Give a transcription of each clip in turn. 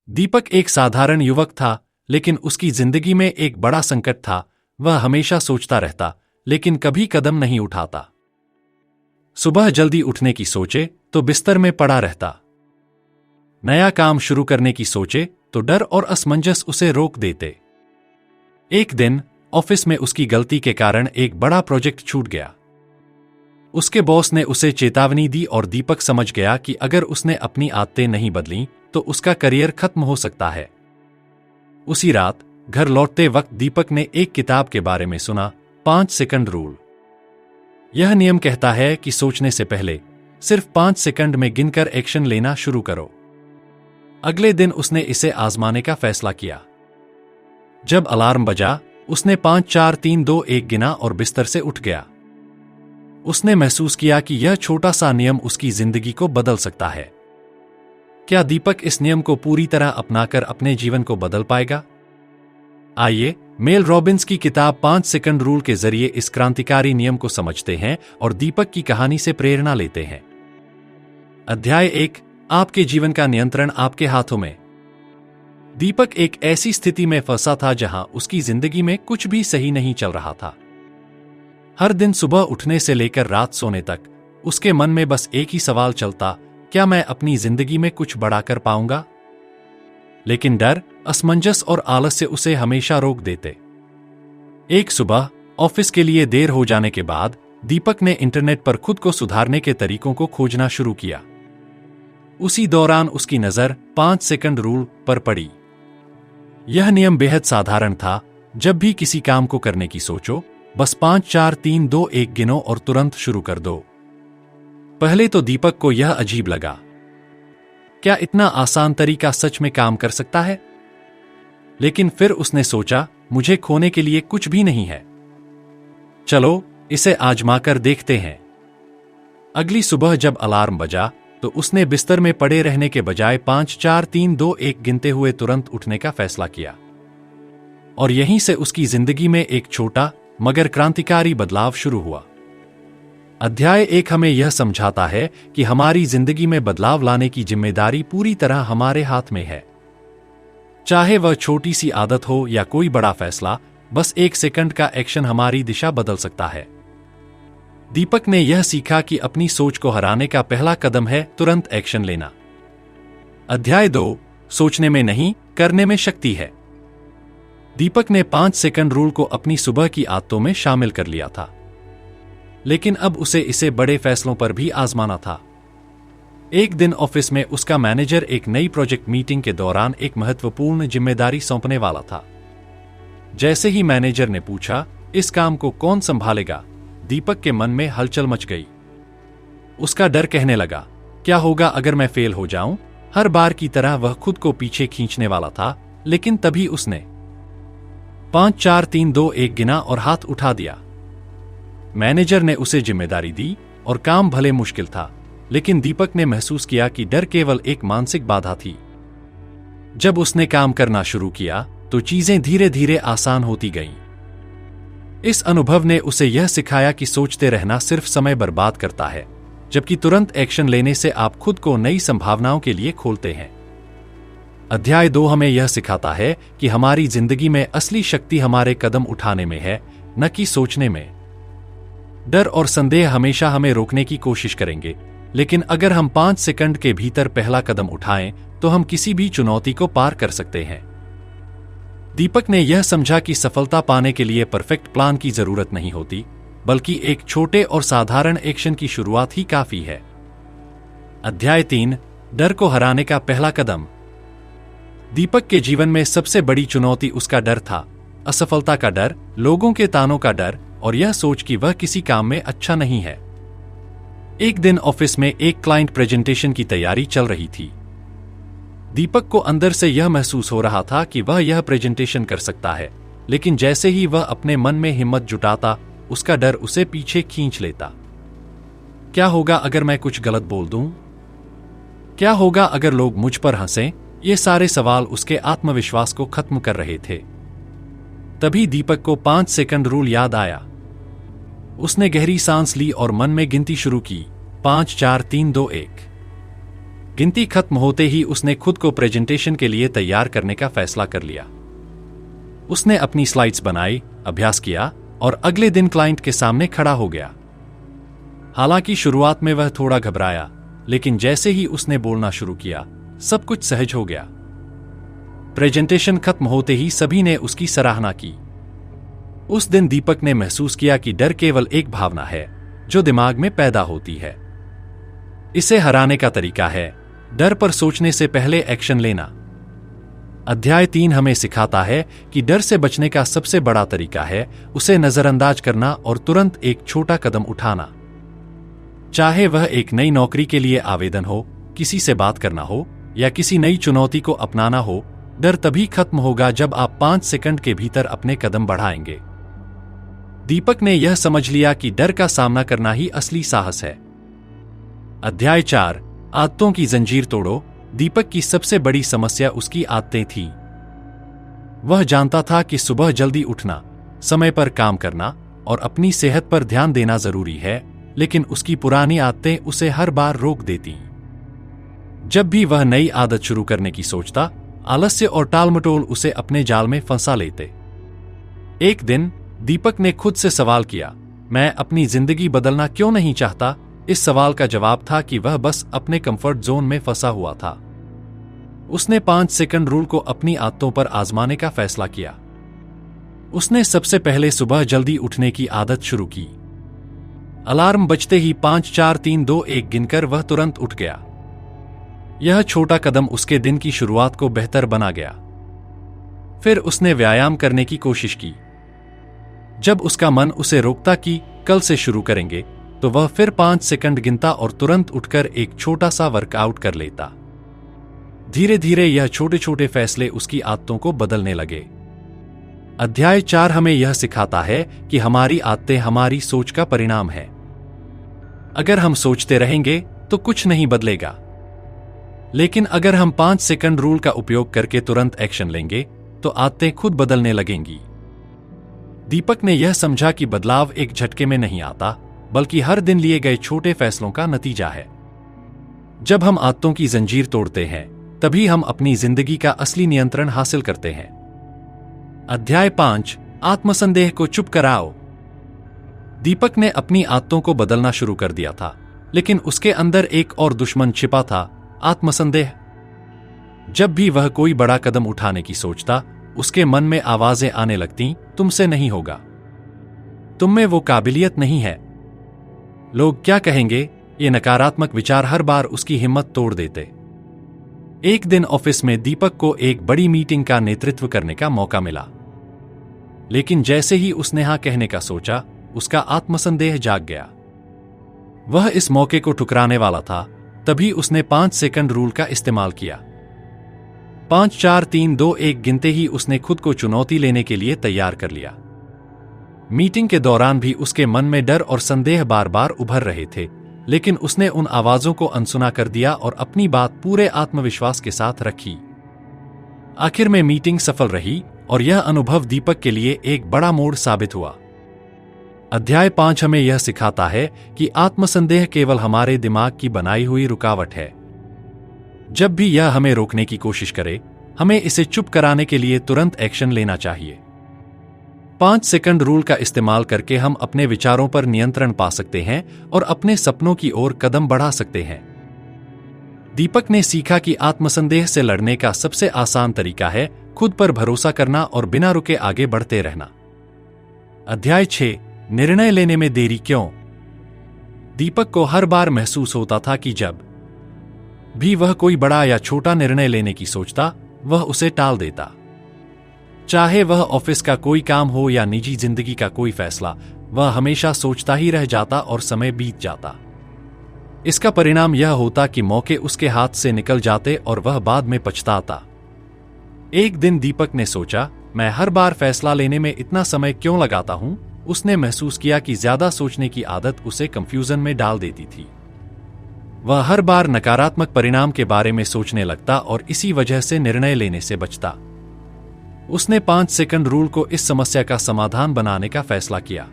दीपक एक साधारण युवक था, लेकिन उसकी जिंदगी में एक बड़ा संकट था। वह हमेशा सोचता रहता, लेकिन कभी कदम नहीं उठाता। सुबह जल्दी उठने की सोचे तो बिस्तर में पड़ा रहता। नया काम शुरू करने की सोचे तो डर और असमंजस उसे रोक देते। एक दिन ऑफिस में उसकी गलती के कारण एक बड़ा प्रोजेक्ट छूट गया। उसके बॉस ने उसे चेतावनी दी और दीपक समझ गया कि अगर उसने अपनी आदतें नहीं बदलीं तो उसका करियर खत्म हो सकता है। उसी रात घर लौटते वक्त दीपक ने एक किताब के बारे में सुना, 5 सेकंड रूल। यह नियम कहता है कि सोचने से पहले सिर्फ 5 सेकंड में गिनकर एक्शन लेना शुरू करो। अगले दिन उसने इसे आजमाने का फैसला किया। जब अलार्म बजा, उसने 5 4 3 2 1 गिना और बिस्तर से उठ गया। उसने महसूस किया कि यह छोटा सा नियम उसकी जिंदगी को बदल सकता है। क्या दीपक इस नियम को पूरी तरह अपनाकर अपने जीवन को बदल पाएगा? आइए मेल रॉबिन्स की किताब 5 सेकंड रूल के जरिए इस क्रांतिकारी नियम को समझते हैं और दीपक की कहानी से प्रेरणा लेते हैं। अध्याय 1, आपके जीवन का नियंत्रण आपके हाथों में। दीपक एक ऐसी स्थिति में फंसा था जहां उसकी जिंदगी में कुछ भी सही नहीं चल रहा था। हर दिन सुबह उठने से लेकर रात सोने तक उसके मन में बस एक ही सवाल चलता, क्या मैं अपनी जिंदगी में कुछ बड़ा कर पाऊंगा? लेकिन डर, असमंजस और आलस्य उसे हमेशा रोक देते। एक सुबह ऑफिस के लिए देर हो जाने के बाद दीपक ने इंटरनेट पर खुद को सुधारने के तरीकों को खोजना शुरू किया। उसी दौरान उसकी नजर 5 सेकंड रूल पर पड़ी। यह नियम बेहद साधारण था। जब भी किसी काम को करने की सोचो, बस 5 4 3 2 1 गिनो और तुरंत शुरू कर दो। पहले तो दीपक को यह अजीब लगा। क्या इतना आसान तरीका सच में काम कर सकता है? लेकिन फिर उसने सोचा, मुझे खोने के लिए कुछ भी नहीं है। चलो इसे आजमाकर देखते हैं। अगली सुबह जब अलार्म बजा तो उसने बिस्तर में पड़े रहने के बजाय 5 4 3 2 1 गिनते हुए तुरंत उठने का फैसला किया। और यहीं से उसकी जिंदगी में एक छोटा मगर क्रांतिकारी बदलाव शुरू हुआ। अध्याय 1 हमें यह समझाता है कि हमारी जिंदगी में बदलाव लाने की जिम्मेदारी पूरी तरह हमारे हाथ में है। चाहे वह छोटी सी आदत हो या कोई बड़ा फैसला, बस 1 सेकंड का एक्शन हमारी दिशा बदल सकता है। दीपक ने यह सीखा कि अपनी सोच को हराने का पहला कदम है तुरंत एक्शन लेना। अध्याय 2, सोचने में नहीं, करने में शक्ति है। दीपक ने 5 सेकंड रूल को अपनी सुबह की आदतों में शामिल कर लिया था, लेकिन अब उसे इसे बड़े फैसलों पर भी आजमाना था। एक दिन ऑफिस में उसका मैनेजर एक नई प्रोजेक्ट मीटिंग के दौरान एक महत्वपूर्ण जिम्मेदारी सौंपने वाला था। जैसे ही मैनेजर ने पूछा, इस काम को कौन संभालेगा, दीपक के मन में हलचल मच गई। उसका डर कहने लगा, क्या होगा अगर मैं फेल हो जाऊं? हर बार की तरह वह खुद को पीछे खींचने वाला था, लेकिन तभी उसने 5 4 3 2 1 गिना और हाथ उठा दिया। मैनेजर ने उसे जिम्मेदारी दी और काम भले मुश्किल था, लेकिन दीपक ने महसूस किया कि डर केवल एक मानसिक बाधा थी। जब उसने काम करना शुरू किया तो चीजें धीरे धीरे आसान होती गईं। इस अनुभव ने उसे यह सिखाया कि सोचते रहना सिर्फ समय बर्बाद करता है, जबकि तुरंत एक्शन लेने से आप खुद को नई संभावनाओं के लिए खोलते हैं। अध्याय 2 हमें यह सिखाता है कि हमारी जिंदगी में असली शक्ति हमारे कदम उठाने में है, न कि सोचने में। डर और संदेह हमेशा हमें रोकने की कोशिश करेंगे, लेकिन अगर हम 5 सेकंड के भीतर पहला कदम उठाएं, तो हम किसी भी चुनौती को पार कर सकते हैं। दीपक ने यह समझा कि सफलता पाने के लिए परफेक्ट प्लान की जरूरत नहीं होती, बल्कि एक छोटे और साधारण एक्शन की शुरुआत ही काफी है। अध्याय 3, डर को हराने का पहला कदम। दीपक के जीवन में सबसे बड़ी चुनौती उसका डर था। असफलता का डर, लोगों के तानों का डर और यह सोच कि वह किसी काम में अच्छा नहीं है। एक दिन ऑफिस में एक क्लाइंट प्रेजेंटेशन की तैयारी चल रही थी। दीपक को अंदर से यह महसूस हो रहा था कि वह यह प्रेजेंटेशन कर सकता है, लेकिन जैसे ही वह अपने मन में हिम्मत जुटाता, उसका डर उसे पीछे खींच लेता। क्या होगा अगर मैं कुछ गलत बोल दूं? क्या होगा अगर लोग मुझ पर हंसें? ये सारे सवाल उसके आत्मविश्वास को खत्म कर रहे थे। तभी दीपक को 5 सेकंड रूल याद आया। उसने गहरी सांस ली और मन में गिनती शुरू की, 5 4 3 2 1। गिनती खत्म होते ही उसने खुद को प्रेजेंटेशन के लिए तैयार करने का फैसला कर लिया। उसने अपनी स्लाइड्स बनाई, अभ्यास किया और अगले दिन क्लाइंट के सामने खड़ा हो गया। हालांकि शुरुआत में वह थोड़ा घबराया, लेकिन जैसे ही उसने बोलना शुरू किया, सब कुछ सहज हो गया। प्रेजेंटेशन खत्म होते ही सभी ने उसकी सराहना की। उस दिन दीपक ने महसूस किया कि डर केवल एक भावना है जो दिमाग में पैदा होती है। इसे हराने का तरीका है डर पर सोचने से पहले एक्शन लेना। अध्याय 3 हमें सिखाता है कि डर से बचने का सबसे बड़ा तरीका है उसे नजरअंदाज करना और तुरंत एक छोटा कदम उठाना। चाहे वह एक नई नौकरी के लिए आवेदन हो, किसी से बात करना हो या किसी नई चुनौती को अपनाना हो, डर तभी खत्म होगा जब आप 5 सेकंड के भीतर अपने कदम बढ़ाएंगे। दीपक ने यह समझ लिया कि डर का सामना करना ही असली साहस है। अध्याय 4 आदतों की जंजीर तोड़ो। दीपक की सबसे बड़ी समस्या उसकी आदतें थी। वह जानता था कि सुबह जल्दी उठना, समय पर काम करना और अपनी सेहत पर ध्यान देना जरूरी है, लेकिन उसकी पुरानी आदतें उसे हर बार रोक देती। जब भी वह नई आदत शुरू करने की सोचता, आलस्य और टालमटोल उसे अपने जाल में फंसा लेते। एक दिन दीपक ने खुद से सवाल किया, मैं अपनी जिंदगी बदलना क्यों नहीं चाहता? इस सवाल का जवाब था कि वह बस अपने कंफर्ट जोन में फंसा हुआ था। उसने 5 सेकंड रूल को अपनी आदतों पर आजमाने का फैसला किया। उसने सबसे पहले सुबह जल्दी उठने की आदत शुरू की। अलार्म बजते ही 5 4 3 2 1 गिनकर वह तुरंत उठ गया। यह छोटा कदम उसके दिन की शुरुआत को बेहतर बना गया। फिर उसने व्यायाम करने की कोशिश की। जब उसका मन उसे रोकता कि कल से शुरू करेंगे, तो वह फिर 5 सेकंड गिनता और तुरंत उठकर एक छोटा सा वर्कआउट कर लेता। धीरे धीरे यह छोटे छोटे फैसले उसकी आदतों को बदलने लगे। अध्याय 4 हमें यह सिखाता है कि हमारी आदतें हमारी सोच का परिणाम है। अगर हम सोचते रहेंगे तो कुछ नहीं बदलेगा, लेकिन अगर हम 5 सेकंड रूल का उपयोग करके तुरंत एक्शन लेंगे तो आदतें खुद बदलने लगेंगी। दीपक ने यह समझा कि बदलाव एक झटके में नहीं आता, बल्कि हर दिन लिए गए छोटे फैसलों का नतीजा है। जब हम आदतों की जंजीर तोड़ते हैं, तभी हम अपनी जिंदगी का असली नियंत्रण हासिल करते हैं। अध्याय 5 आत्मसंदेह को चुप कराओ। दीपक ने अपनी आदतों को बदलना शुरू कर दिया था, लेकिन उसके अंदर एक और दुश्मन छिपा था, आत्मसंदेह। जब भी वह कोई बड़ा कदम उठाने की सोचता, उसके मन में आवाजें आने लगतीं, तुमसे नहीं होगा, तुम में वो काबिलियत नहीं है, लोग क्या कहेंगे। ये नकारात्मक विचार हर बार उसकी हिम्मत तोड़ देते। एक दिन ऑफिस में दीपक को एक बड़ी मीटिंग का नेतृत्व करने का मौका मिला, लेकिन जैसे ही उसने हां कहने का सोचा, उसका आत्मसंदेह जाग गया। वह इस मौके को ठुकराने वाला था। तभी उसने 5 सेकंड रूल का इस्तेमाल किया। 5 4 3 2 1 गिनते ही उसने खुद को चुनौती लेने के लिए तैयार कर लिया। मीटिंग के दौरान भी उसके मन में डर और संदेह बार बार उभर रहे थे, लेकिन उसने उन आवाजों को अनसुना कर दिया और अपनी बात पूरे आत्मविश्वास के साथ रखी। आखिर में मीटिंग सफल रही और यह अनुभव दीपक के लिए एक बड़ा मोड़ साबित हुआ। अध्याय 5 हमें यह सिखाता है कि आत्मसंदेह केवल हमारे दिमाग की बनाई हुई रुकावट है। जब भी यह हमें रोकने की कोशिश करे, हमें इसे चुप कराने के लिए तुरंत एक्शन लेना चाहिए। 5 सेकंड रूल का इस्तेमाल करके हम अपने विचारों पर नियंत्रण पा सकते हैं और अपने सपनों की ओर कदम बढ़ा सकते हैं। दीपक ने सीखा कि आत्मसंदेह से लड़ने का सबसे आसान तरीका है खुद पर भरोसा करना और बिना रुके आगे बढ़ते रहना। अध्याय 6 निर्णय लेने में देरी क्यों। दीपक को हर बार महसूस होता था कि जब भी वह कोई बड़ा या छोटा निर्णय लेने की सोचता, वह उसे टाल देता। चाहे वह ऑफिस का कोई काम हो या निजी जिंदगी का कोई फैसला, वह हमेशा सोचता ही रह जाता और समय बीत जाता। इसका परिणाम यह होता कि मौके उसके हाथ से निकल जाते और वह बाद में पछताता। एक दिन दीपक ने सोचा, मैं हर बार फैसला लेने में इतना समय क्यों लगाता हूं। उसने महसूस किया कि ज्यादा सोचने की आदत उसे कंफ्यूजन में डाल देती थी। वह हर बार नकारात्मक परिणाम के बारे में सोचने लगता और इसी वजह से निर्णय लेने से बचता। उसने 5 सेकंड रूल को इस समस्या का समाधान बनाने का फैसला किया।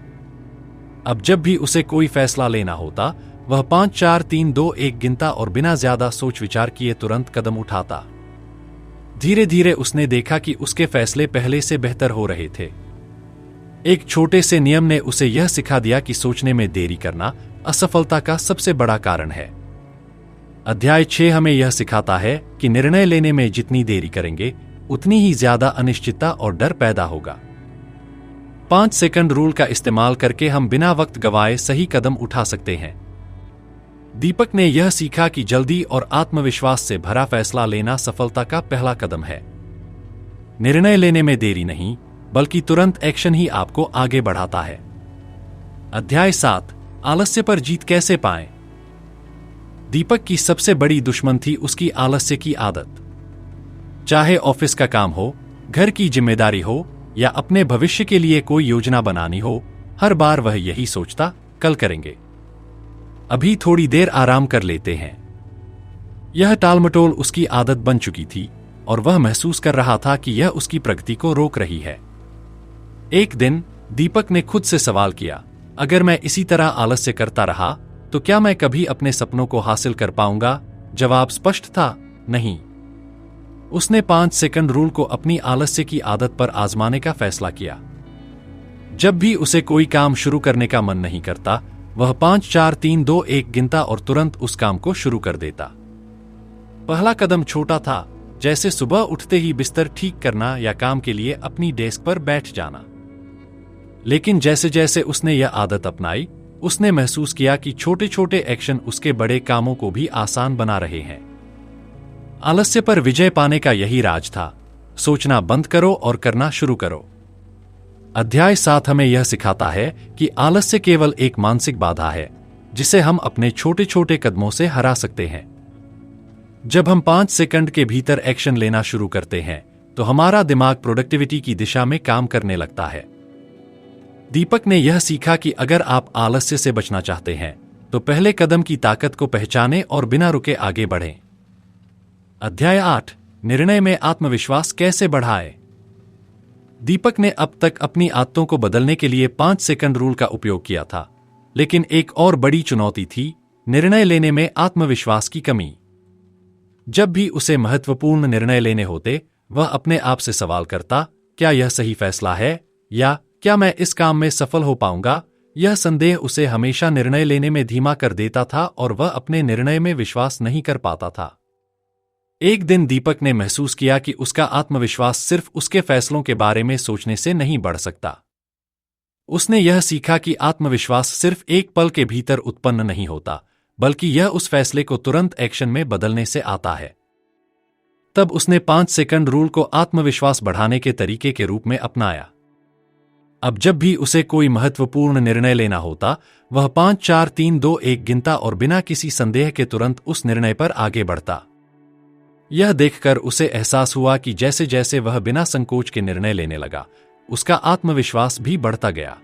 अब जब भी उसे कोई फैसला लेना होता, वह 5 4 3 2 1 गिनता और बिना ज्यादा सोच विचार किए तुरंत कदम उठाता। धीरे धीरे उसने देखा कि उसके फैसले पहले से बेहतर हो रहे थे। एक छोटे से नियम ने उसे यह सिखा दिया कि सोचने में देरी करना असफलता का सबसे बड़ा कारण है। अध्याय 6 हमें यह सिखाता है कि निर्णय लेने में जितनी देरी करेंगे उतनी ही ज्यादा अनिश्चितता और डर पैदा होगा। 5 सेकंड रूल का इस्तेमाल करके हम बिना वक्त गंवाए सही कदम उठा सकते हैं। दीपक ने यह सीखा कि जल्दी और आत्मविश्वास से भरा फैसला लेना सफलता का पहला कदम है। निर्णय लेने में देरी नहीं, बल्कि तुरंत एक्शन ही आपको आगे बढ़ाता है। अध्याय 7 आलस्य पर जीत कैसे पाएं। दीपक की सबसे बड़ी दुश्मन थी उसकी आलस्य की आदत। चाहे ऑफिस का काम हो, घर की जिम्मेदारी हो या अपने भविष्य के लिए कोई योजना बनानी हो, हर बार वह यही सोचता, कल करेंगे, अभी थोड़ी देर आराम कर लेते हैं। यह टालमटोल उसकी आदत बन चुकी थी और वह महसूस कर रहा था कि यह उसकी प्रगति को रोक रही है। एक दिन दीपक ने खुद से सवाल किया, अगर मैं इसी तरह आलस्य करता रहा तो क्या मैं कभी अपने सपनों को हासिल कर पाऊंगा? जवाब स्पष्ट था, नहीं। उसने 5 सेकंड रूल को अपनी आलस्य की आदत पर आजमाने का फैसला किया। जब भी उसे कोई काम शुरू करने का मन नहीं करता, वह 5 4 3 2 1 गिनता और तुरंत उस काम को शुरू कर देता। पहला कदम छोटा था, जैसे सुबह उठते ही बिस्तर ठीक करना या काम के लिए अपनी डेस्क पर बैठ जाना। लेकिन जैसे जैसे उसने यह आदत अपनाई, उसने महसूस किया कि छोटे छोटे एक्शन उसके बड़े कामों को भी आसान बना रहे हैं। आलस्य पर विजय पाने का यही राज था, सोचना बंद करो और करना शुरू करो। अध्याय 7 हमें यह सिखाता है कि आलस्य केवल एक मानसिक बाधा है, जिसे हम अपने छोटे छोटे कदमों से हरा सकते हैं। जब हम 5 सेकंड के भीतर एक्शन लेना शुरू करते हैं, तो हमारा दिमाग प्रोडक्टिविटी की दिशा में काम करने लगता है। दीपक ने यह सीखा कि अगर आप आलस्य से बचना चाहते हैं, तो पहले कदम की ताकत को पहचानें और बिना रुके आगे बढ़ें। अध्याय 8 निर्णय में आत्मविश्वास कैसे बढ़ाएं। दीपक ने अब तक अपनी आदतों को बदलने के लिए 5 सेकंड रूल का उपयोग किया था, लेकिन एक और बड़ी चुनौती थी, निर्णय लेने में आत्मविश्वास की कमी। जब भी उसे महत्वपूर्ण निर्णय लेने होते, वह अपने आप से सवाल करता, क्या यह सही फैसला है, या क्या मैं इस काम में सफल हो पाऊंगा? यह संदेह उसे हमेशा निर्णय लेने में धीमा कर देता था और वह अपने निर्णय में विश्वास नहीं कर पाता था। एक दिन दीपक ने महसूस किया कि उसका आत्मविश्वास सिर्फ उसके फैसलों के बारे में सोचने से नहीं बढ़ सकता। उसने यह सीखा कि आत्मविश्वास सिर्फ एक पल के भीतर उत्पन्न नहीं होता, बल्कि यह उस फैसले को तुरंत एक्शन में बदलने से आता है। तब उसने 5 सेकंड रूल को आत्मविश्वास बढ़ाने के तरीके के रूप में अपनाया। अब जब भी उसे कोई महत्वपूर्ण निर्णय लेना होता, वह 5 4 3 2 1 गिनता और बिना किसी संदेह के तुरंत उस निर्णय पर आगे बढ़ता। यह देखकर उसे एहसास हुआ कि जैसे जैसे वह बिना संकोच के निर्णय लेने लगा, उसका आत्मविश्वास भी बढ़ता गया।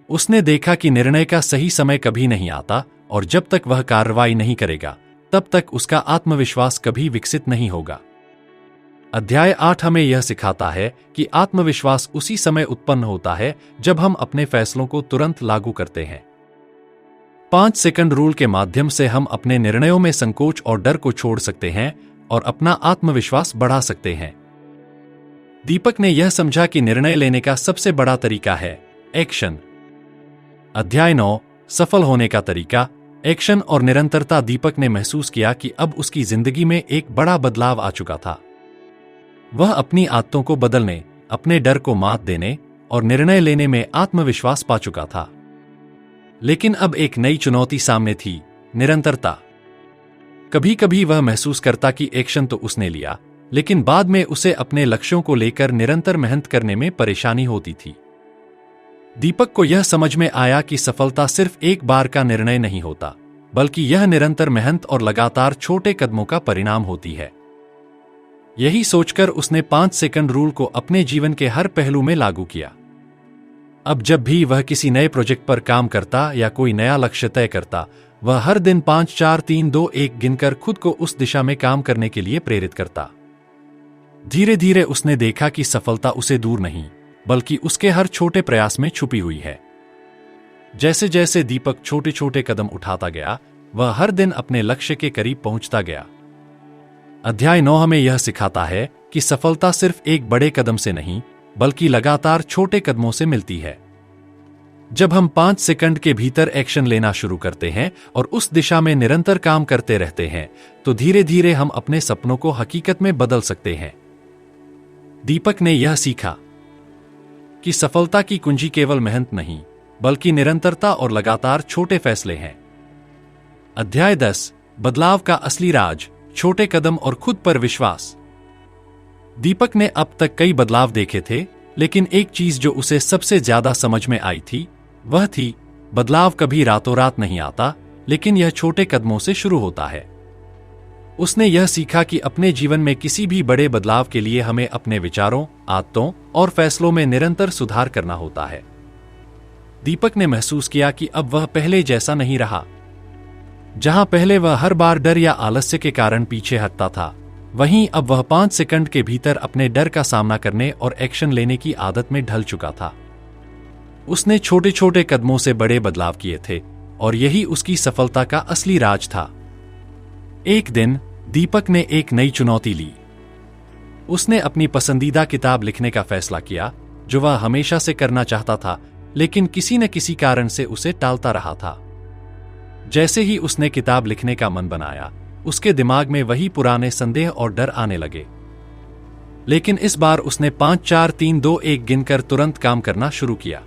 उसने देखा कि निर्णय का सही समय कभी नहीं आता और जब तक वह कार्रवाई नहीं करेगा, तब तक उसका आत्मविश्वास कभी विकसित नहीं होगा। अध्याय 8 हमें यह सिखाता है कि आत्मविश्वास उसी समय उत्पन्न होता है जब हम अपने फैसलों को तुरंत लागू करते हैं। 5 सेकंड रूल के माध्यम से हम अपने निर्णयों में संकोच और डर को छोड़ सकते हैं और अपना आत्मविश्वास बढ़ा सकते हैं। दीपक ने यह समझा कि निर्णय लेने का सबसे बड़ा तरीका है एक्शन। अध्याय 9 सफल होने का तरीका, एक्शन और निरंतरता। दीपक ने महसूस किया कि अब उसकी जिंदगी में एक बड़ा बदलाव आ चुका था। वह अपनी आदतों को बदलने, अपने डर को मात देने और निर्णय लेने में आत्मविश्वास पा चुका था। लेकिन अब एक नई चुनौती सामने थी, निरंतरता। कभी कभी वह महसूस करता कि एक्शन तो उसने लिया, लेकिन बाद में उसे अपने लक्ष्यों को लेकर निरंतर मेहनत करने में परेशानी होती थी। दीपक को यह समझ में आया कि सफलता सिर्फ एक बार का निर्णय नहीं होता, बल्कि यह निरंतर मेहनत और लगातार छोटे कदमों का परिणाम होती है। यही सोचकर उसने 5 सेकंड रूल को अपने जीवन के हर पहलू में लागू किया। अब जब भी वह किसी नए प्रोजेक्ट पर काम करता या कोई नया लक्ष्य तय करता, वह हर दिन 5 4 3 2 1 गिनकर खुद को उस दिशा में काम करने के लिए प्रेरित करता। धीरे धीरे उसने देखा कि सफलता उसे दूर नहीं, बल्कि उसके हर छोटे प्रयास में छुपी हुई है। जैसे जैसे दीपक छोटे छोटे कदम उठाता गया, वह हर दिन अपने लक्ष्य के करीब पहुंचता गया। अध्याय 9 हमें यह सिखाता है कि सफलता सिर्फ एक बड़े कदम से नहीं, बल्कि लगातार छोटे कदमों से मिलती है। जब हम 5 सेकंड के भीतर एक्शन लेना शुरू करते हैं और उस दिशा में निरंतर काम करते रहते हैं, तो धीरे धीरे हम अपने सपनों को हकीकत में बदल सकते हैं। दीपक ने यह सीखा कि सफलता की कुंजी केवल मेहनत नहीं, बल्कि निरंतरता और लगातार छोटे फैसले हैं। अध्याय 10 बदलाव का असली राज, छोटे कदम और खुद पर विश्वास। दीपक ने अब तक कई बदलाव देखे थे, लेकिन एक चीज जो उसे सबसे ज्यादा समझ में आई थी, वह थी बदलाव कभी रातों रात नहीं आता, लेकिन यह छोटे कदमों से शुरू होता है। उसने यह सीखा कि अपने जीवन में किसी भी बड़े बदलाव के लिए हमें अपने विचारों, आदतों और फैसलों में निरंतर सुधार करना होता है। दीपक ने महसूस किया कि अब वह पहले जैसा नहीं रहा। जहां पहले वह हर बार डर या आलस्य के कारण पीछे हटता था, वहीं अब वह 5 सेकंड के भीतर अपने डर का सामना करने और एक्शन लेने की आदत में ढल चुका था। उसने छोटे छोटे कदमों से बड़े बदलाव किए थे, और यही उसकी सफलता का असली राज था। एक दिन दीपक ने एक नई चुनौती ली। उसने अपनी पसंदीदा किताब लिखने का फैसला किया, जो वह हमेशा से करना चाहता था, लेकिन किसी न किसी कारण से उसे टालता रहा था। जैसे ही उसने किताब लिखने का मन बनाया, उसके दिमाग में वही पुराने संदेह और डर आने लगे। लेकिन इस बार उसने 5 4 3 2 1 गिनकर तुरंत काम करना शुरू किया।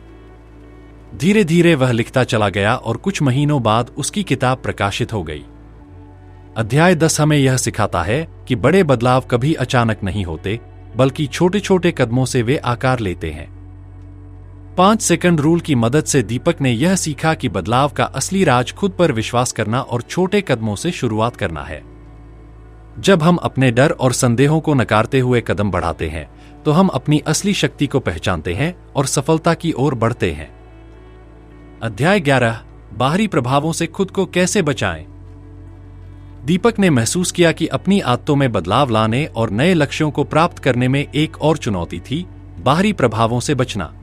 धीरे धीरे वह लिखता चला गया और कुछ महीनों बाद उसकी किताब प्रकाशित हो गई। अध्याय 10 हमें यह सिखाता है कि बड़े बदलाव कभी अचानक नहीं होते, बल्कि छोटे छोटे कदमों से वे आकार लेते हैं। 5 सेकंड रूल की मदद से दीपक ने यह सीखा कि बदलाव का असली राज खुद पर विश्वास करना और छोटे कदमों से शुरुआत करना है। जब हम अपने डर और संदेहों को नकारते हुए कदम बढ़ाते हैं, तो हम अपनी असली शक्ति को पहचानते हैं और सफलता की ओर बढ़ते हैं। अध्याय 11 बाहरी प्रभावों से खुद को कैसे बचाएं। दीपक ने महसूस किया कि अपनी आदतों में बदलाव लाने और नए लक्ष्यों को प्राप्त करने में एक और चुनौती थी, बाहरी प्रभावों से बचना।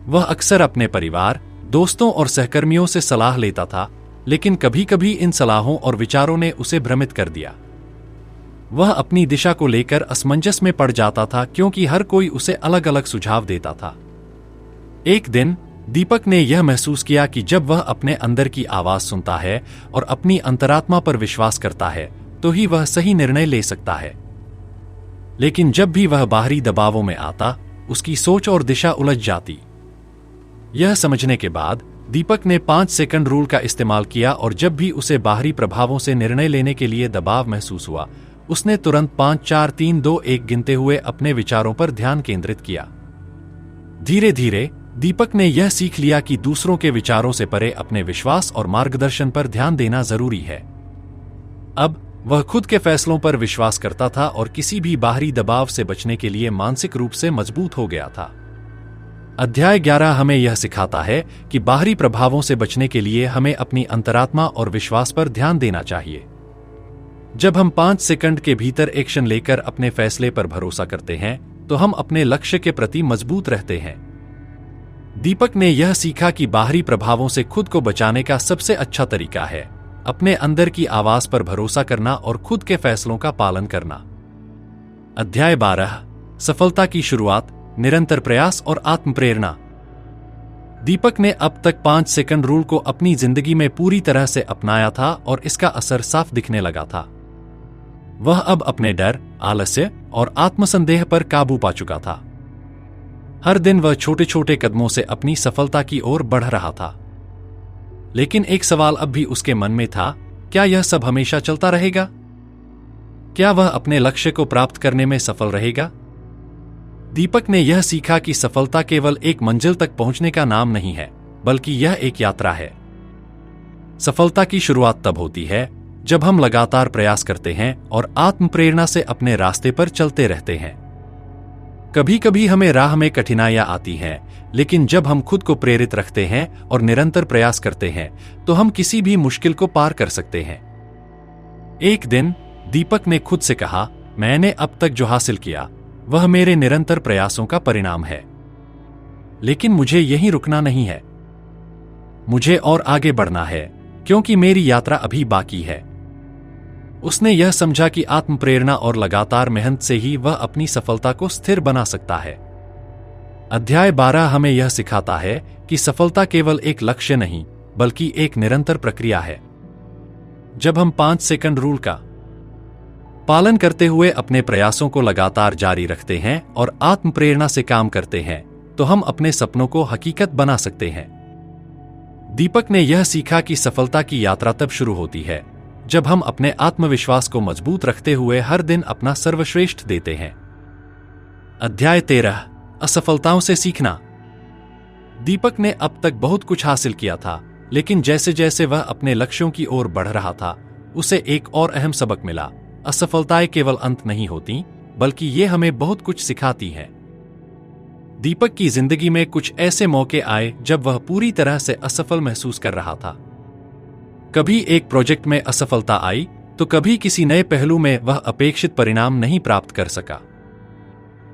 वह अक्सर अपने परिवार, दोस्तों और सहकर्मियों से सलाह लेता था, लेकिन कभी कभी इन सलाहों और विचारों ने उसे भ्रमित कर दिया। वह अपनी दिशा को लेकर असमंजस में पड़ जाता था, क्योंकि हर कोई उसे अलग अलग सुझाव देता था। एक दिन दीपक ने यह महसूस किया कि जब वह अपने अंदर की आवाज सुनता है और अपनी अंतरात्मा पर विश्वास करता है, तो ही वह सही निर्णय ले सकता है। लेकिन जब भी वह बाहरी दबावों में आता, उसकी सोच और दिशा उलझ जाती। यह समझने के बाद दीपक ने 5 सेकंड रूल का इस्तेमाल किया, और जब भी उसे बाहरी प्रभावों से निर्णय लेने के लिए दबाव महसूस हुआ, उसने तुरंत 5 4 3 2 1 गिनते हुए अपने विचारों पर ध्यान केंद्रित किया। धीरे धीरे दीपक ने यह सीख लिया कि दूसरों के विचारों से परे अपने विश्वास और मार्गदर्शन पर ध्यान देना जरूरी है। अब वह खुद के फैसलों पर विश्वास करता था और किसी भी बाहरी दबाव से बचने के लिए मानसिक रूप से मजबूत हो गया था। अध्याय 11 हमें यह सिखाता है कि बाहरी प्रभावों से बचने के लिए हमें अपनी अंतरात्मा और विश्वास पर ध्यान देना चाहिए। जब हम 5 सेकंड के भीतर एक्शन लेकर अपने फैसले पर भरोसा करते हैं, तो हम अपने लक्ष्य के प्रति मजबूत रहते हैं। दीपक ने यह सीखा कि बाहरी प्रभावों से खुद को बचाने का सबसे अच्छा तरीका है अपने अंदर की आवाज पर भरोसा करना और खुद के फैसलों का पालन करना। अध्याय 12 सफलता की शुरुआत, निरंतर प्रयास और आत्म प्रेरणा। दीपक ने अब तक 5 सेकंड रूल को अपनी जिंदगी में पूरी तरह से अपनाया था और इसका असर साफ दिखने लगा था। वह अब अपने डर, आलस्य और आत्मसंदेह पर काबू पा चुका था। हर दिन वह छोटे छोटे कदमों से अपनी सफलता की ओर बढ़ रहा था। लेकिन एक सवाल अब भी उसके मन में था, क्या यह सब हमेशा चलता रहेगा? क्या वह अपने लक्ष्य को प्राप्त करने में सफल रहेगा? दीपक ने यह सीखा कि सफलता केवल एक मंजिल तक पहुंचने का नाम नहीं है, बल्कि यह एक यात्रा है। सफलता की शुरुआत तब होती है जब हम लगातार प्रयास करते हैं और आत्म प्रेरणा से अपने रास्ते पर चलते रहते हैं। कभी कभी हमें राह में कठिनाइयां आती हैं, लेकिन जब हम खुद को प्रेरित रखते हैं और निरंतर प्रयास करते हैं, तो हम किसी भी मुश्किल को पार कर सकते हैं। एक दिन दीपक ने खुद से कहा, मैंने अब तक जो हासिल किया वह मेरे निरंतर प्रयासों का परिणाम है, लेकिन मुझे यहीं रुकना नहीं है। मुझे और आगे बढ़ना है, क्योंकि मेरी यात्रा अभी बाकी है। उसने यह समझा कि आत्म प्रेरणा और लगातार मेहनत से ही वह अपनी सफलता को स्थिर बना सकता है। अध्याय 12 हमें यह सिखाता है कि सफलता केवल एक लक्ष्य नहीं, बल्कि एक निरंतर प्रक्रिया है। जब हम 5 सेकंड रूल का पालन करते हुए अपने प्रयासों को लगातार जारी रखते हैं और आत्म प्रेरणा से काम करते हैं, तो हम अपने सपनों को हकीकत बना सकते हैं। दीपक ने यह सीखा कि सफलता की यात्रा तब शुरू होती है जब हम अपने आत्मविश्वास को मजबूत रखते हुए हर दिन अपना सर्वश्रेष्ठ देते हैं। अध्याय 13 असफलताओं से सीखना। दीपक ने अब तक बहुत कुछ हासिल किया था, लेकिन जैसे जैसे वह अपने लक्ष्यों की ओर बढ़ रहा था, उसे एक और अहम सबक मिला। असफलताएं केवल अंत नहीं होती, बल्कि ये हमें बहुत कुछ सिखाती हैं। दीपक की जिंदगी में कुछ ऐसे मौके आए जब वह पूरी तरह से असफल महसूस कर रहा था। कभी एक प्रोजेक्ट में असफलता आई, तो कभी किसी नए पहलू में वह अपेक्षित परिणाम नहीं प्राप्त कर सका।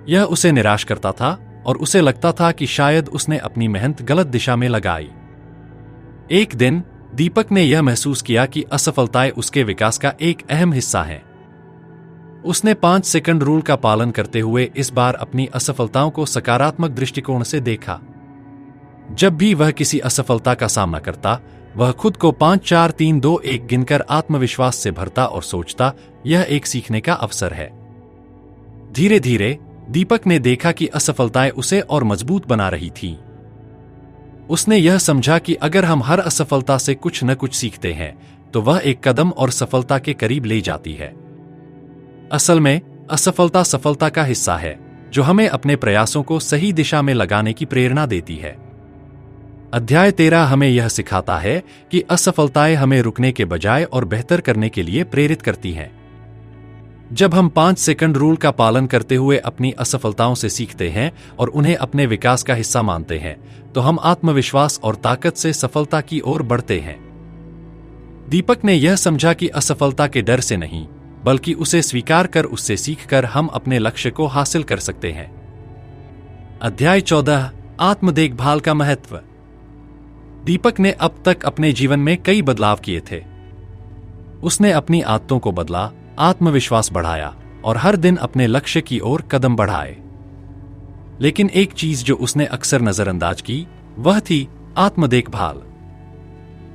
यह उसे निराश करता था और उसे लगता था कि शायद उसने अपनी मेहनत गलत दिशा में लगाई। एक दिन दीपक ने यह महसूस किया कि असफलताएं उसके विकास का एक अहम हिस्सा हैं। उसने 5 सेकंड रूल का पालन करते हुए इस बार अपनी असफलताओं को सकारात्मक दृष्टिकोण से देखा। जब भी वह किसी असफलता का सामना करता, वह खुद को 5 4 3 2 1 गिनकर आत्मविश्वास से भरता और सोचता, यह एक सीखने का अवसर है। धीरे धीरे दीपक ने देखा कि असफलताएं उसे और मजबूत बना रही थीं। उसने यह समझा कि अगर हम हर असफलता से कुछ न कुछ सीखते हैं, तो वह एक कदम और सफलता के करीब ले जाती है। असल में असफलता सफलता का हिस्सा है, जो हमें अपने प्रयासों को सही दिशा में लगाने की प्रेरणा देती है। अध्याय 13 हमें यह सिखाता है कि असफलताएं हमें रुकने के बजाय और बेहतर करने के लिए प्रेरित करती हैं। जब हम 5 सेकंड रूल का पालन करते हुए अपनी असफलताओं से सीखते हैं और उन्हें अपने विकास का हिस्सा मानते हैं, तो हम आत्मविश्वास और ताकत से सफलता की ओर बढ़ते हैं। दीपक ने यह समझा कि असफलता के डर से नहीं, बल्कि उसे स्वीकार कर उससे सीखकर हम अपने लक्ष्य को हासिल कर सकते हैं। अध्याय 14 आत्म देखभाल का महत्व। दीपक ने अब तक अपने जीवन में कई बदलाव किए थे। उसने अपनी आदतों को बदला, आत्मविश्वास बढ़ाया और हर दिन अपने लक्ष्य की ओर कदम बढ़ाए। लेकिन एक चीज जो उसने अक्सर नजरअंदाज की, वह थी आत्म देखभाल।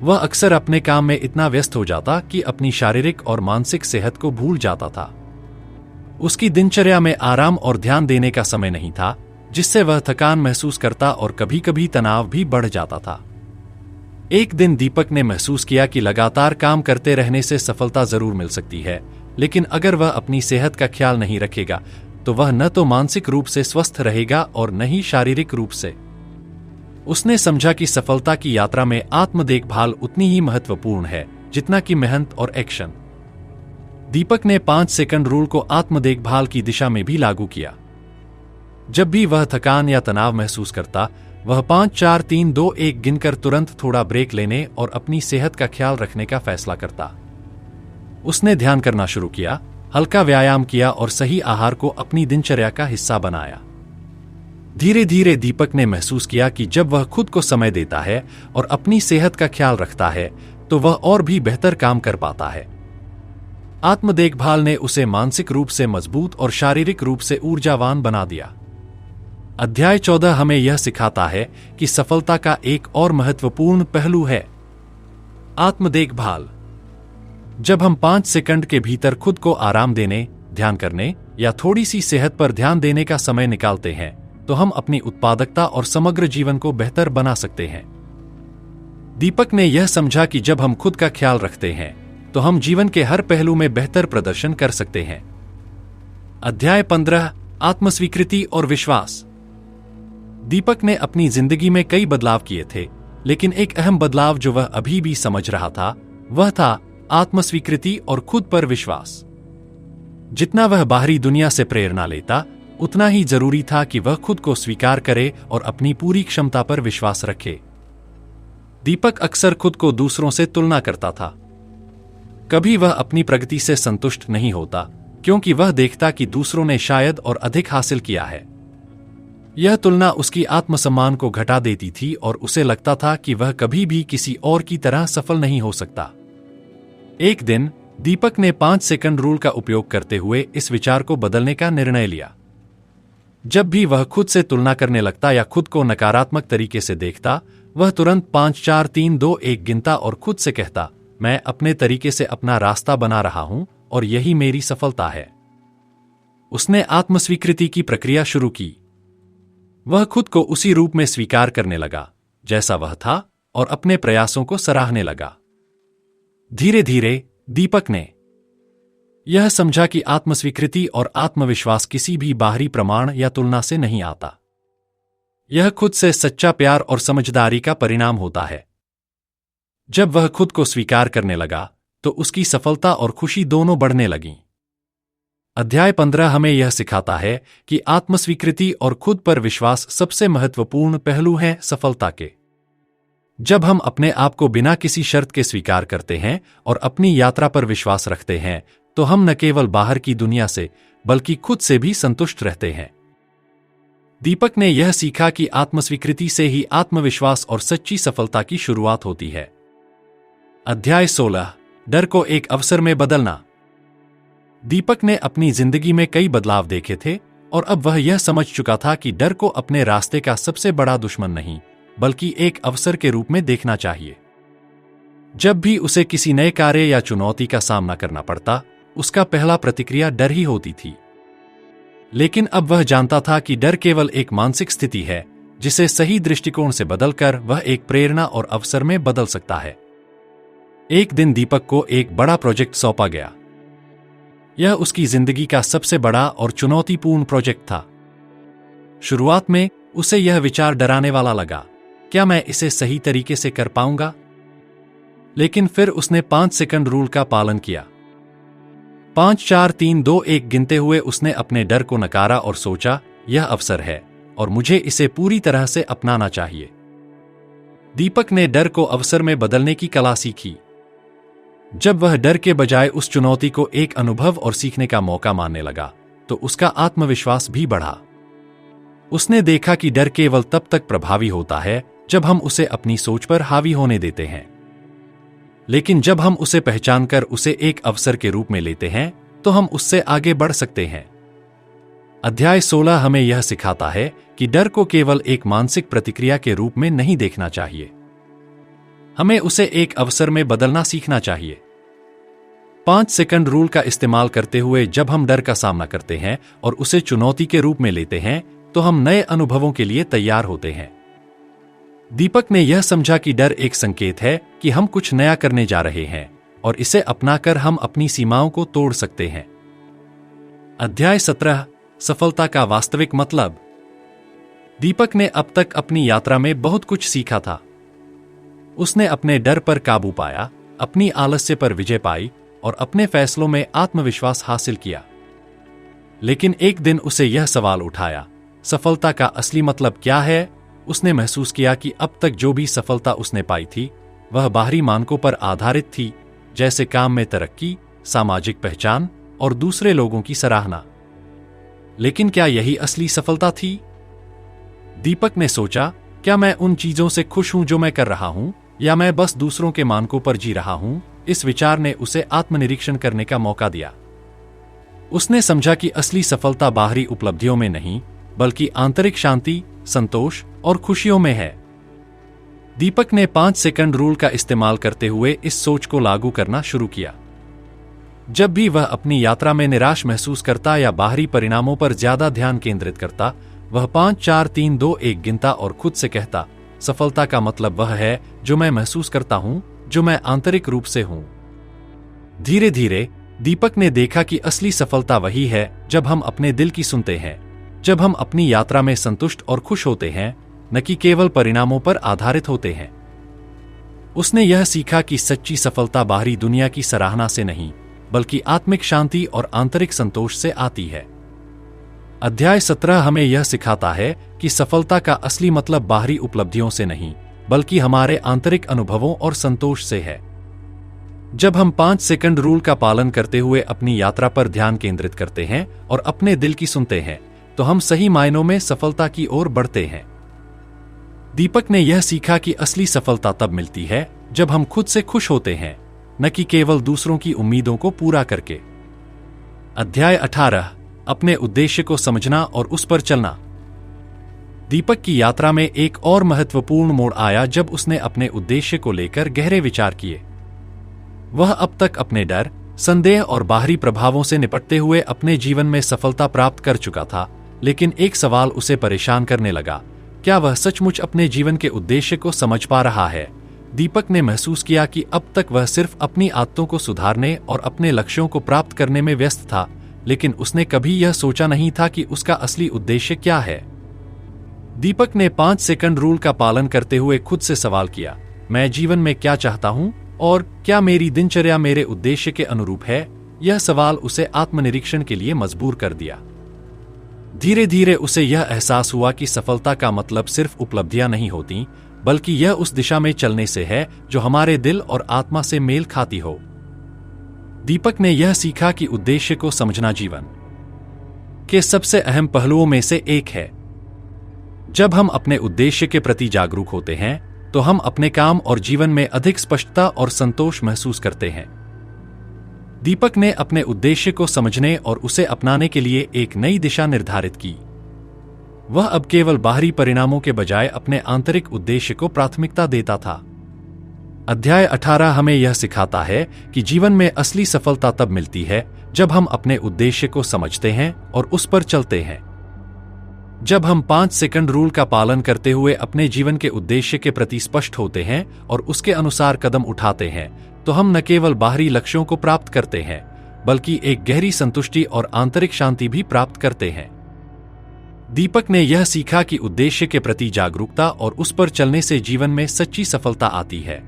वह अक्सर अपने काम में इतना व्यस्त हो जाता कि अपनी शारीरिक और मानसिक सेहत को भूल जाता था। उसकी दिनचर्या में आराम और ध्यान देने का समय नहीं था, जिससे वह थकान महसूस करता और कभी-कभी तनाव भी बढ़ जाता था। एक दिन दीपक ने महसूस किया कि लगातार काम करते रहने से सफलता जरूर मिल सकती है, लेकिन अगर वह अपनी सेहत का ख्याल नहीं रखेगा, तो वह न तो मानसिक रूप से स्वस्थ रहेगा और न ही शारीरिक रूप से। उसने समझा कि सफलता की यात्रा में आत्म देखभाल उतनी ही महत्वपूर्ण है जितना कि मेहनत और एक्शन। दीपक ने 5 सेकंड रूल को आत्म देखभाल की दिशा में भी लागू किया। जब भी वह थकान या तनाव महसूस करता, वह 5 4 3 2 1 गिनकर तुरंत थोड़ा ब्रेक लेने और अपनी सेहत का ख्याल रखने का फैसला करता। उसने ध्यान करना शुरू किया, हल्का व्यायाम किया और सही आहार को अपनी दिनचर्या का हिस्सा बनाया। धीरे धीरे दीपक ने महसूस किया कि जब वह खुद को समय देता है और अपनी सेहत का ख्याल रखता है, तो वह और भी बेहतर काम कर पाता है। आत्म देखभाल ने उसे मानसिक रूप से मजबूत और शारीरिक रूप से ऊर्जावान बना दिया। अध्याय 14 हमें यह सिखाता है कि सफलता का एक और महत्वपूर्ण पहलू है आत्म देखभाल। जब हम 5 सेकंड के भीतर खुद को आराम देने, ध्यान करने या थोड़ी सी सेहत पर ध्यान देने का समय निकालते हैं, तो हम अपनी उत्पादकता और समग्र जीवन को बेहतर बना सकते हैं। दीपक ने यह समझा कि जब हम खुद का ख्याल रखते हैं, तो हम जीवन के हर पहलू में बेहतर प्रदर्शन कर सकते हैं। अध्याय 15 आत्मस्वीकृति और विश्वास। दीपक ने अपनी जिंदगी में कई बदलाव किए थे, लेकिन एक अहम बदलाव जो वह अभी भी समझ रहा था, वह था आत्मस्वीकृति और खुद पर विश्वास। जितना वह बाहरी दुनिया से प्रेरणा लेता, उतना ही जरूरी था कि वह खुद को स्वीकार करे और अपनी पूरी क्षमता पर विश्वास रखे। दीपक अक्सर खुद को दूसरों से तुलना करता था। कभी वह अपनी प्रगति से संतुष्ट नहीं होता, क्योंकि वह देखता कि दूसरों ने शायद और अधिक हासिल किया है। यह तुलना उसकी आत्मसम्मान को घटा देती थी और उसे लगता था कि वह कभी भी किसी और की तरह सफल नहीं हो सकता। एक दिन दीपक ने 5 सेकंड रूल का उपयोग करते हुए इस विचार को बदलने का निर्णय लिया। जब भी वह खुद से तुलना करने लगता या खुद को नकारात्मक तरीके से देखता, वह तुरंत 5 4 3 2 1 गिनता और खुद से कहता, मैं अपने तरीके से अपना रास्ता बना रहा हूं और यही मेरी सफलता है। उसने आत्मस्वीकृति की प्रक्रिया शुरू की। वह खुद को उसी रूप में स्वीकार करने लगा जैसा वह था और अपने प्रयासों को सराहने लगा। धीरे धीरे दीपक ने यह समझा कि आत्मस्वीकृति और आत्मविश्वास किसी भी बाहरी प्रमाण या तुलना से नहीं आता। यह खुद से सच्चा प्यार और समझदारी का परिणाम होता है। जब वह खुद को स्वीकार करने लगा तो उसकी सफलता और खुशी दोनों बढ़ने लगीं। अध्याय 15 हमें यह सिखाता है कि आत्मस्वीकृति और खुद पर विश्वास सबसे महत्वपूर्ण पहलू हैं सफलता के। जब हम अपने आप को बिना किसी शर्त के स्वीकार करते हैं और अपनी यात्रा पर विश्वास रखते हैं, तो हम न केवल बाहर की दुनिया से बल्कि खुद से भी संतुष्ट रहते हैं। दीपक ने यह सीखा कि आत्मस्वीकृति से ही आत्मविश्वास और सच्ची सफलता की शुरुआत होती है। अध्याय 16 डर को एक अवसर में बदलना। दीपक ने अपनी जिंदगी में कई बदलाव देखे थे और अब वह यह समझ चुका था कि डर को अपने रास्ते का सबसे बड़ा दुश्मन नहीं बल्कि एक अवसर के रूप में देखना चाहिए। जब भी उसे किसी नए कार्य या चुनौती का सामना करना पड़ता, उसका पहला प्रतिक्रिया डर ही होती थी। लेकिन अब वह जानता था कि डर केवल एक मानसिक स्थिति है जिसे सही दृष्टिकोण से बदलकर वह एक प्रेरणा और अवसर में बदल सकता है। एक दिन दीपक को एक बड़ा प्रोजेक्ट सौंपा गया। यह उसकी जिंदगी का सबसे बड़ा और चुनौतीपूर्ण प्रोजेक्ट था। शुरुआत में उसे यह विचार डराने वाला लगा, क्या मैं इसे सही तरीके से कर पाऊंगा? लेकिन फिर उसने 5 सेकंड रूल का पालन किया। 5 4 3 2 1 गिनते हुए उसने अपने डर को नकारा और सोचा, यह अवसर है और मुझे इसे पूरी तरह से अपनाना चाहिए। दीपक ने डर को अवसर में बदलने की कला सीखी। जब वह डर के बजाय उस चुनौती को एक अनुभव और सीखने का मौका मानने लगा, तो उसका आत्मविश्वास भी बढ़ा। उसने देखा कि डर केवल तब तक प्रभावी होता है जब हम उसे अपनी सोच पर हावी होने देते हैं। लेकिन जब हम उसे पहचानकर उसे एक अवसर के रूप में लेते हैं, तो हम उससे आगे बढ़ सकते हैं। अध्याय 16 हमें यह सिखाता है कि डर को केवल एक मानसिक प्रतिक्रिया के रूप में नहीं देखना चाहिए। हमें उसे एक अवसर में बदलना सीखना चाहिए। 5 सेकंड रूल का इस्तेमाल करते हुए जब हम डर का सामना करते हैं और उसे चुनौती के रूप में लेते हैं, तो हम नए अनुभवों के लिए तैयार होते हैं। दीपक ने यह समझा कि डर एक संकेत है कि हम कुछ नया करने जा रहे हैं और इसे अपनाकर हम अपनी सीमाओं को तोड़ सकते हैं। अध्याय 17 सफलता का वास्तविक मतलब। दीपक ने अब तक अपनी यात्रा में बहुत कुछ सीखा था। उसने अपने डर पर काबू पाया, अपनी आलस्य पर विजय पाई और अपने फैसलों में आत्मविश्वास हासिल किया। लेकिन एक दिन उसे यह सवाल उठाया, सफलता का असली मतलब क्या है? उसने महसूस किया कि अब तक जो भी सफलता उसने पाई थी, वह बाहरी मानकों पर आधारित थी, जैसे काम में तरक्की, सामाजिक पहचान और दूसरे लोगों की सराहना। लेकिन क्या यही असली सफलता थी? दीपक ने सोचा, क्या मैं उन चीजों से खुश हूं जो मैं कर रहा हूं, या मैं बस दूसरों के मानकों पर जी रहा हूं? इस विचार ने उसे आत्मनिरीक्षण करने का मौका दिया। उसने समझा कि असली सफलता बाहरी उपलब्धियों में नहीं, बल्कि आंतरिक शांति, संतोष और खुशियों में है। दीपक ने 5 सेकंड रूल का इस्तेमाल करते हुए इस सोच को लागू करना शुरू किया। जब भी वह अपनी यात्रा में निराश महसूस करता या बाहरी परिणामों पर ज्यादा ध्यान केंद्रित करता, वह 5 4 3 2 1 गिनता और खुद से कहता, सफलता का मतलब वह है जो मैं महसूस करता हूं, जो मैं आंतरिक रूप से हूं। धीरे धीरे दीपक ने देखा कि असली सफलता वही है जब हम अपने दिल की सुनते हैं, जब हम अपनी यात्रा में संतुष्ट और खुश होते हैं, न कि केवल परिणामों पर आधारित होते हैं। उसने यह सीखा कि सच्ची सफलता बाहरी दुनिया की सराहना से नहीं, बल्कि आत्मिक शांति और आंतरिक संतोष से आती है। अध्याय 17 हमें यह सिखाता है कि सफलता का असली मतलब बाहरी उपलब्धियों से नहीं, बल्कि हमारे आंतरिक अनुभवों और संतोष से है। जब हम 5 सेकंड रूल का पालन करते हुए अपनी यात्रा पर ध्यान केंद्रित करते हैं और अपने दिल की सुनते हैं, तो हम सही मायनों में सफलता की ओर बढ़ते हैं। दीपक ने यह सीखा कि असली सफलता तब मिलती है जब हम खुद से खुश होते हैं, न कि केवल दूसरों की उम्मीदों को पूरा करके। अध्याय 18, अपने उद्देश्य को समझना और उस पर चलना। दीपक की यात्रा में एक और महत्वपूर्ण मोड़ आया जब उसने अपने उद्देश्य को लेकर गहरे विचार किए। वह अब तक अपने डर, संदेह और बाहरी प्रभावों से निपटते हुए अपने जीवन में सफलता प्राप्त कर चुका था, लेकिन एक सवाल उसे परेशान करने लगा, क्या वह सचमुच अपने जीवन के उद्देश्य को समझ पा रहा है? दीपक ने महसूस किया कि अब तक वह सिर्फ अपनी आदतों को सुधारने और अपने लक्ष्यों को प्राप्त करने में व्यस्त था, लेकिन उसने कभी यह सोचा नहीं था कि उसका असली उद्देश्य क्या है। दीपक ने 5 सेकंड रूल का पालन करते हुए खुद से सवाल किया, मैं जीवन में क्या चाहता हूं और क्या मेरी दिनचर्या मेरे उद्देश्य के अनुरूप है? यह सवाल उसे आत्मनिरीक्षण के लिए मजबूर कर दिया। धीरे धीरे उसे यह एहसास हुआ कि सफलता का मतलब सिर्फ उपलब्धियां नहीं होती, बल्कि यह उस दिशा में चलने से है जो हमारे दिल और आत्मा से मेल खाती हो। दीपक ने यह सीखा कि उद्देश्य को समझना जीवन के सबसे अहम पहलुओं में से एक है। जब हम अपने उद्देश्य के प्रति जागरूक होते हैं, तो हम अपने काम और जीवन में अधिक स्पष्टता और संतोष महसूस करते हैं। दीपक ने अपने उद्देश्य को समझने और उसे अपनाने के लिए एक नई दिशा निर्धारित की। वह अब केवल बाहरी परिणामों के बजाय अपने आंतरिक उद्देश्य को प्राथमिकता देता था। अध्याय 18 हमें यह सिखाता है कि जीवन में असली सफलता तब मिलती है जब हम अपने उद्देश्य को समझते हैं और उस पर चलते हैं। जब हम 5 सेकंड रूल का पालन करते हुए अपने जीवन के उद्देश्य के प्रति स्पष्ट होते हैं और उसके अनुसार कदम उठाते हैं, तो हम न केवल बाहरी लक्ष्यों को प्राप्त करते हैं, बल्कि एक गहरी संतुष्टि और आंतरिक शांति भी प्राप्त करते हैं। दीपक ने यह सीखा कि उद्देश्य के प्रति जागरूकता और उस पर चलने से जीवन में सच्ची सफलता आती है।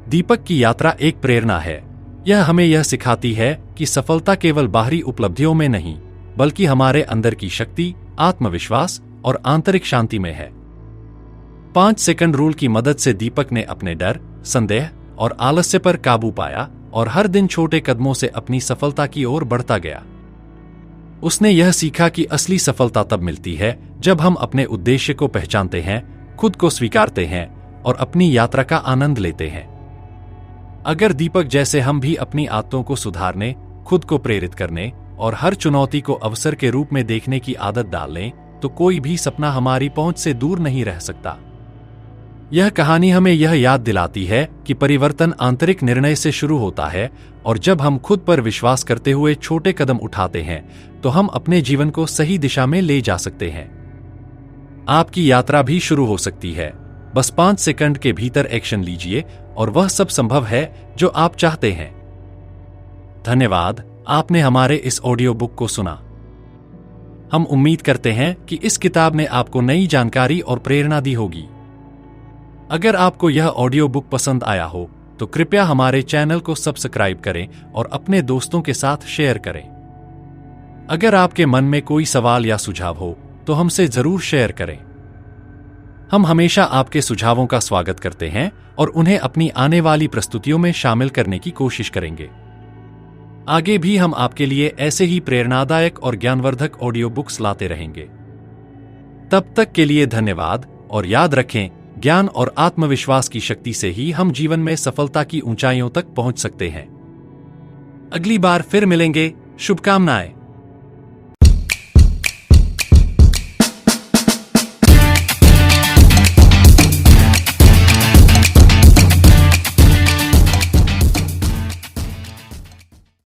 दीपक की यात्रा एक प्रेरणा है। यह हमें यह सिखाती है कि सफलता केवल बाहरी उपलब्धियों में नहीं, बल्कि हमारे अंदर की शक्ति, आत्मविश्वास और आंतरिक शांति में है। 5 सेकंड रूल की मदद से दीपक ने अपने डर, संदेह और आलस्य पर काबू पाया और हर दिन छोटे कदमों से अपनी सफलता की ओर बढ़ता गया। उसने यह सीखा कि असली सफलता तब मिलती है जब हम अपने उद्देश्य को पहचानते हैं, खुद को स्वीकारते हैं और अपनी यात्रा का आनंद लेते हैं। अगर दीपक जैसे हम भी अपनी आदतों को सुधारने, खुद को प्रेरित करने और हर चुनौती को अवसर के रूप में देखने की आदत डाल लें, तो कोई भी सपना हमारी पहुंच से दूर नहीं रह सकता। यह कहानी हमें यह याद दिलाती है कि परिवर्तन आंतरिक निर्णय से शुरू होता है, और जब हम खुद पर विश्वास करते हुए छोटे कदम उठाते हैं, तो हम अपने जीवन को सही दिशा में ले जा सकते हैं। आपकी यात्रा भी शुरू हो सकती है। बस 5 सेकंड के भीतर एक्शन लीजिए और वह सब संभव है जो आप चाहते हैं। धन्यवाद, आपने हमारे इस ऑडियो बुक को सुना। हम उम्मीद करते हैं कि इस किताब ने आपको नई जानकारी और प्रेरणा दी होगी। अगर आपको यह ऑडियो बुक पसंद आया हो, तो कृपया हमारे चैनल को सब्सक्राइब करें और अपने दोस्तों के साथ शेयर करें। अगर आपके मन में कोई सवाल या सुझाव हो, तो हमसे जरूर शेयर करें। हम हमेशा आपके सुझावों का स्वागत करते हैं और उन्हें अपनी आने वाली प्रस्तुतियों में शामिल करने की कोशिश करेंगे। आगे भी हम आपके लिए ऐसे ही प्रेरणादायक और ज्ञानवर्धक ऑडियो बुक्स लाते रहेंगे। तब तक के लिए धन्यवाद, और याद रखें, ज्ञान और आत्मविश्वास की शक्ति से ही हम जीवन में सफलता की ऊंचाइयों तक पहुंच सकते हैं। अगली बार फिर मिलेंगे। शुभकामनाएं।